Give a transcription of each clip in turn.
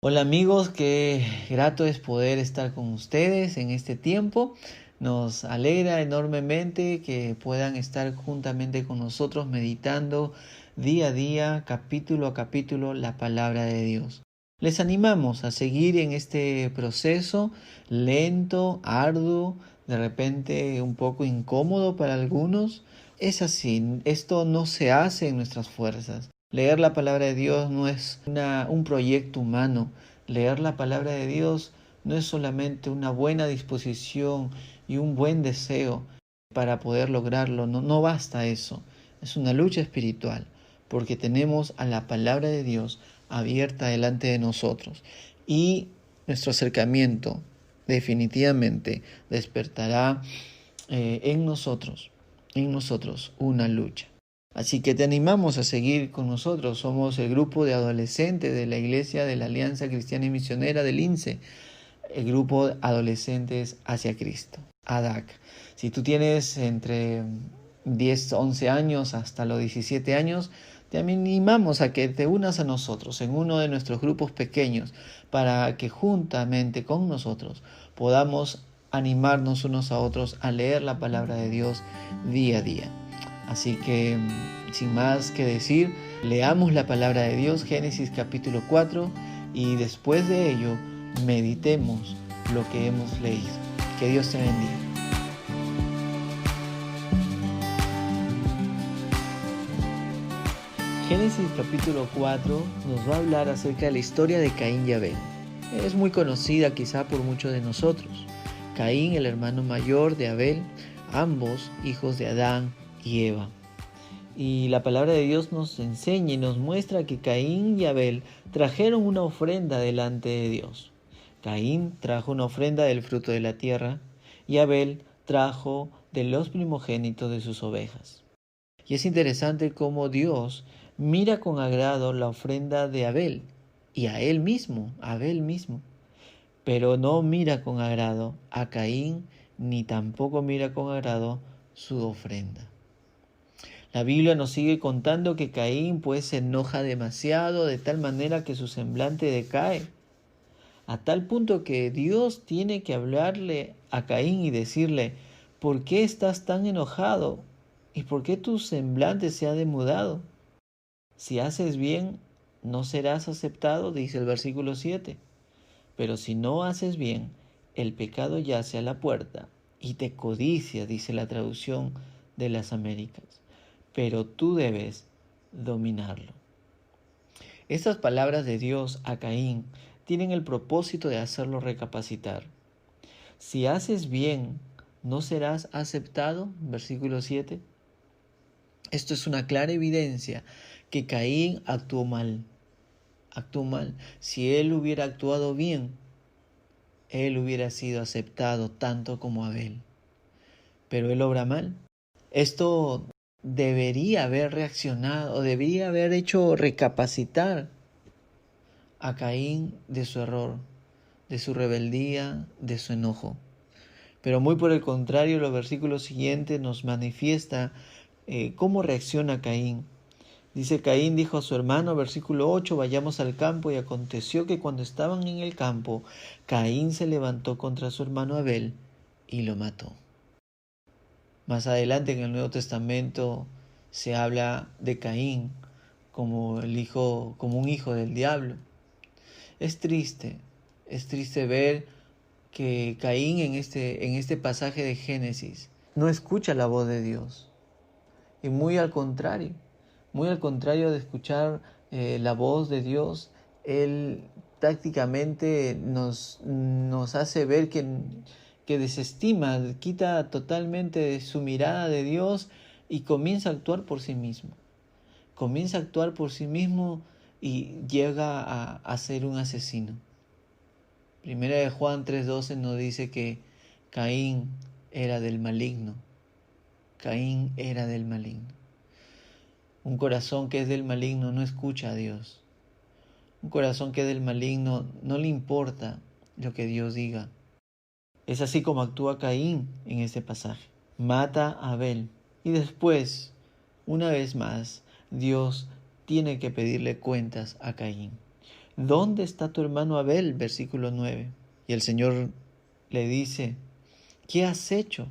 Hola amigos, qué grato es poder estar con ustedes en este tiempo. Nos alegra enormemente que puedan estar juntamente con nosotros meditando día a día, capítulo a capítulo, la palabra de Dios. Les animamos a seguir en este proceso lento, arduo, de repente un poco incómodo para algunos. Es así, esto no se hace en nuestras fuerzas. Leer la palabra de Dios no es un proyecto humano. Leer la palabra de Dios no es solamente una buena disposición y un buen deseo para poder lograrlo. No basta eso. Es una lucha espiritual porque tenemos a la palabra de Dios abierta delante de nosotros. Y nuestro acercamiento definitivamente despertará en nosotros una lucha. Así que te animamos a seguir con nosotros. Somos el grupo de adolescentes de la Iglesia de la Alianza Cristiana y Misionera del INSE, el grupo de adolescentes hacia Cristo, ADAC. Si tú tienes entre 10, 11 años hasta los 17 años, te animamos a que te unas a nosotros en uno de nuestros grupos pequeños para que juntamente con nosotros podamos animarnos unos a otros a leer la palabra de Dios día a día. Así que, sin más que decir, leamos la palabra de Dios, Génesis capítulo 4, y después de ello, meditemos lo que hemos leído. Que Dios te bendiga. Génesis capítulo 4 nos va a hablar acerca de la historia de Caín y Abel. Es muy conocida quizá por muchos de nosotros. Caín, el hermano mayor de Abel, ambos hijos de Adán y Eva. Y la palabra de Dios nos enseña y nos muestra que Caín y Abel trajeron una ofrenda delante de Dios. Caín trajo una ofrenda del fruto de la tierra y Abel trajo de los primogénitos de sus ovejas. Y es interesante cómo Dios mira con agrado la ofrenda de Abel y a él mismo, Abel mismo, pero no mira con agrado a Caín ni tampoco mira con agrado su ofrenda. La Biblia nos sigue contando que Caín pues se enoja demasiado de tal manera que su semblante decae, a tal punto que Dios tiene que hablarle a Caín y decirle: ¿por qué estás tan enojado? ¿Y por qué tu semblante se ha demudado? Si haces bien, no serás aceptado, dice el versículo 7. Pero si no haces bien, el pecado yace a la puerta y te codicia, dice la traducción de las Américas. Pero tú debes dominarlo. Estas palabras de Dios a Caín tienen el propósito de hacerlo recapacitar. Si haces bien, ¿no serás aceptado? Versículo 7. Esto es una clara evidencia que Caín actuó mal. Actuó mal. Si él hubiera actuado bien, él hubiera sido aceptado tanto como Abel. Pero él obra mal. Esto debería haber reaccionado, debería haber hecho recapacitar a Caín de su error, de su rebeldía, de su enojo. Pero muy por el contrario, los versículos siguientes nos manifiesta cómo reacciona Caín. Dice: Caín dijo a su hermano, versículo 8, vayamos al campo, y aconteció que cuando estaban en el campo, Caín se levantó contra su hermano Abel y lo mató. Más adelante en el Nuevo Testamento se habla de Caín como un hijo del diablo. Es triste ver que Caín en este pasaje de Génesis no escucha la voz de Dios. Y muy al contrario de escuchar la voz de Dios, él prácticamente nos hace ver que desestima, quita totalmente su mirada de Dios y comienza a actuar por sí mismo. Comienza a actuar por sí mismo y llega a ser un asesino. Primera de Juan 3:12 nos dice que Caín era del maligno. Caín era del maligno. Un corazón que es del maligno no escucha a Dios. Un corazón que es del maligno no le importa lo que Dios diga. Es así como actúa Caín en este pasaje. Mata a Abel. Y después, una vez más, Dios tiene que pedirle cuentas a Caín. ¿dónde está tu hermano Abel? Versículo 9. Y el Señor le dice, ¿qué has hecho?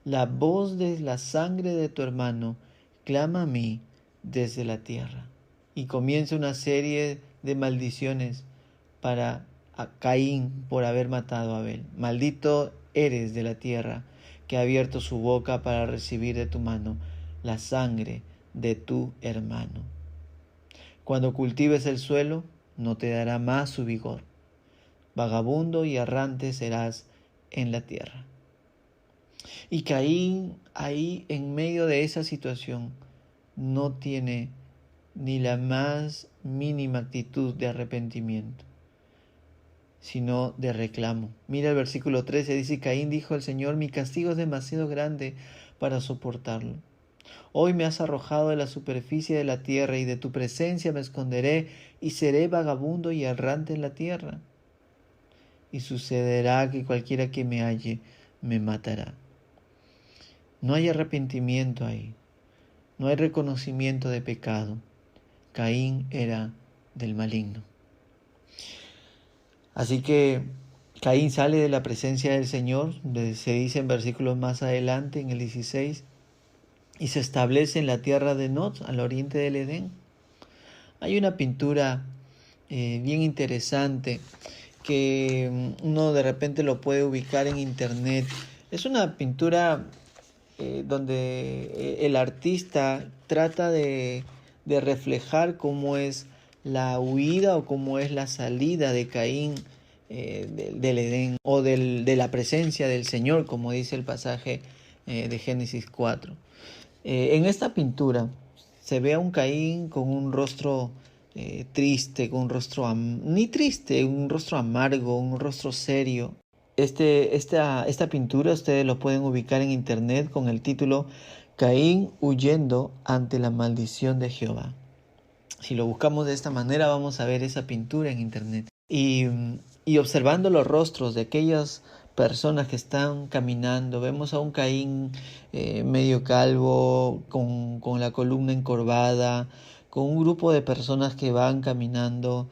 La voz de la sangre de tu hermano clama a mí desde la tierra. Y comienza una serie de maldiciones para Caín por haber matado a Abel. Maldito eres de la tierra, que ha abierto su boca para recibir de tu mano la sangre de tu hermano. Cuando cultives el suelo, no te dará más su vigor. Vagabundo y errante serás en la tierra. Y Caín, ahí en medio de esa situación, no tiene ni la más mínima actitud de arrepentimiento, sino de reclamo. Mira el versículo 13, dice, Caín dijo al Señor, mi castigo es demasiado grande para soportarlo. Hoy me has arrojado de la superficie de la tierra y de tu presencia me esconderé y seré vagabundo y errante en la tierra. Y sucederá que cualquiera que me halle me matará. No hay arrepentimiento ahí, no hay reconocimiento de pecado. Caín era del maligno. Así que Caín sale de la presencia del Señor, se dice en versículos más adelante, en el 16, y se establece en la tierra de Nod, al oriente del Edén. Hay una pintura bien interesante que uno de repente lo puede ubicar en internet. Es una pintura donde el artista trata de reflejar cómo es la huida o cómo es la salida de Caín del Edén o de la presencia del Señor, como dice el pasaje de Génesis 4. En esta pintura se ve a un Caín con un rostro triste, con un rostro ni triste, un rostro amargo, un rostro serio. Esta pintura ustedes lo pueden ubicar en internet con el título Caín huyendo ante la maldición de Jehová. Si lo buscamos de esta manera vamos a ver esa pintura en internet. Y observando los rostros de aquellas personas que están caminando, vemos a un Caín medio calvo, con la columna encorvada, con un grupo de personas que van caminando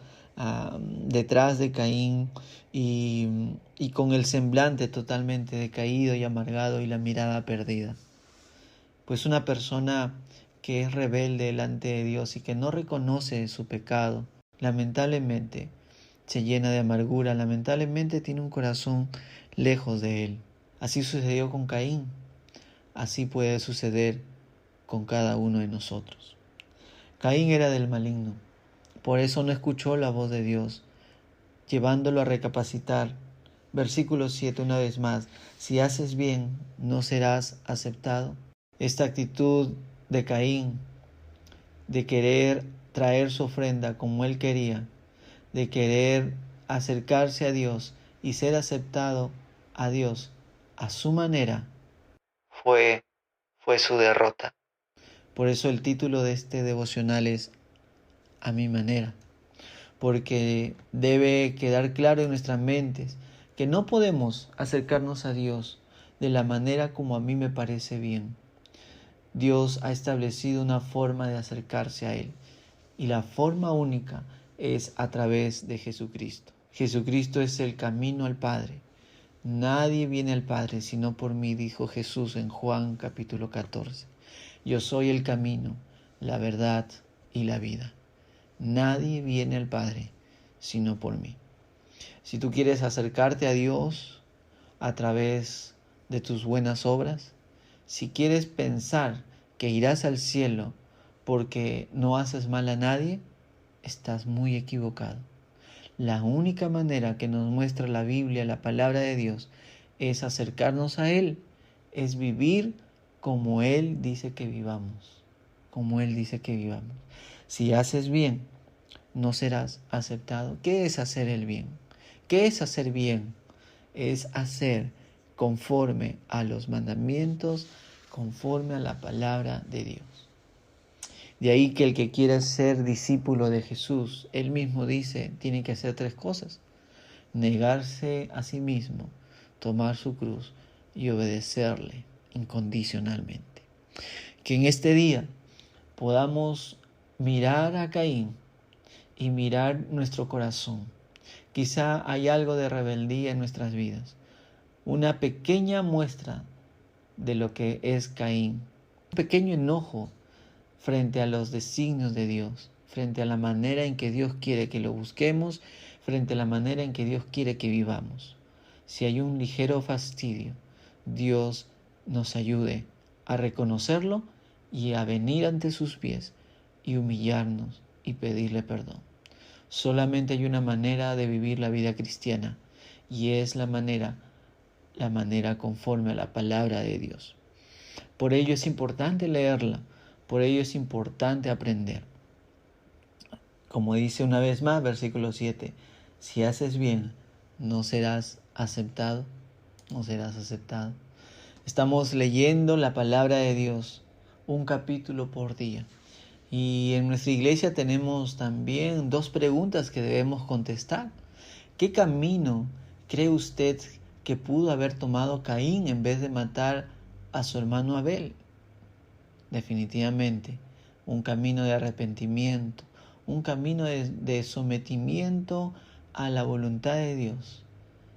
detrás de Caín y con el semblante totalmente decaído y amargado y la mirada perdida. Pues una persona que es rebelde delante de Dios y que no reconoce su pecado, lamentablemente se llena de amargura, lamentablemente tiene un corazón lejos de Él. Así sucedió con Caín, así puede suceder con cada uno de nosotros. Caín era del maligno, por eso no escuchó la voz de Dios, llevándolo a recapacitar. Versículo 7 una vez más, si haces bien, ¿no serás aceptado? Esta actitud de Caín, de querer traer su ofrenda como él quería, de querer acercarse a Dios y ser aceptado a Dios a su manera, fue su derrota. Por eso el título de este devocional es A mi manera, porque debe quedar claro en nuestras mentes que no podemos acercarnos a Dios de la manera como a mí me parece bien. Dios ha establecido una forma de acercarse a Él y la forma única es a través de Jesucristo. Jesucristo es el camino al Padre. Nadie viene al Padre sino por mí, dijo Jesús en Juan capítulo 14. Yo soy el camino, la verdad y la vida. Nadie viene al Padre sino por mí. Si tú quieres acercarte a Dios a través de tus buenas obras, si quieres pensar que irás al cielo porque no haces mal a nadie, estás muy equivocado. La única manera que nos muestra la Biblia, la palabra de Dios, es acercarnos a Él, es vivir como Él dice que vivamos, como Él dice que vivamos. Si haces bien, no serás aceptado. ¿Qué es hacer el bien? ¿Qué es hacer bien? Es hacer conforme a los mandamientos, conforme a la palabra de Dios. De ahí que el que quiera ser discípulo de Jesús, él mismo dice, tiene que hacer 3 cosas. Negarse a sí mismo, tomar su cruz y obedecerle incondicionalmente. Que en este día podamos mirar a Caín y mirar nuestro corazón. Quizá hay algo de rebeldía en nuestras vidas. Una pequeña muestra de lo que es Caín. Un pequeño enojo frente a los designios de Dios, frente a la manera en que Dios quiere que lo busquemos, frente a la manera en que Dios quiere que vivamos. Si hay un ligero fastidio, Dios nos ayude a reconocerlo y a venir ante sus pies y humillarnos y pedirle perdón. Solamente hay una manera de vivir la vida cristiana y es la manera conforme a la palabra de Dios. Por ello es importante leerla, por ello es importante aprender. Como dice una vez más, versículo 7, si haces bien, no serás aceptado, no serás aceptado. Estamos leyendo la palabra de Dios, un capítulo por día. Y en nuestra iglesia tenemos también 2 preguntas que debemos contestar. ¿Qué camino cree usted que pudo haber tomado Caín en vez de matar a su hermano Abel? Definitivamente, un camino de arrepentimiento, un camino de sometimiento a la voluntad de Dios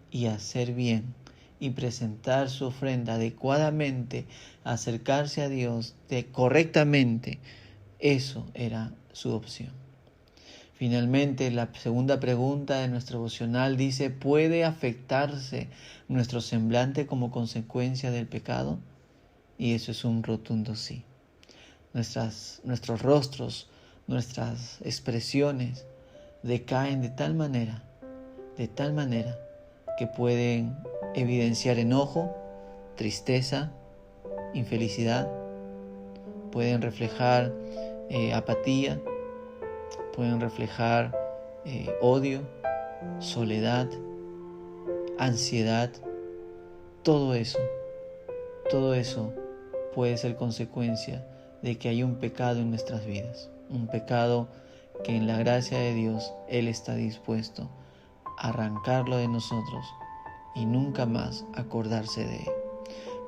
y hacer bien y presentar su ofrenda adecuadamente, acercarse a Dios correctamente. Eso era su opción. Finalmente, la segunda pregunta de nuestro devocional dice, ¿puede afectarse nuestro semblante como consecuencia del pecado? Y eso es un rotundo sí. Nuestros rostros, nuestras expresiones decaen de tal manera que pueden evidenciar enojo, tristeza, infelicidad, pueden reflejar apatía, pueden reflejar odio, soledad, ansiedad. Todo eso puede ser consecuencia de que hay un pecado en nuestras vidas, un pecado que en la gracia de Dios Él está dispuesto a arrancarlo de nosotros y nunca más acordarse de él.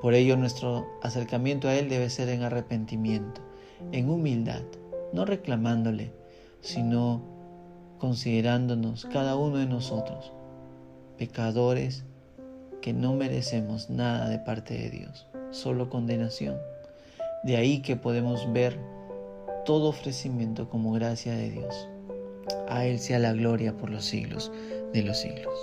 Por ello nuestro acercamiento a Él debe ser en arrepentimiento, en humildad, no reclamándole, sino considerándonos cada uno de nosotros pecadores que no merecemos nada de parte de Dios, solo condenación. De ahí que podemos ver todo ofrecimiento como gracia de Dios. A Él sea la gloria por los siglos de los siglos.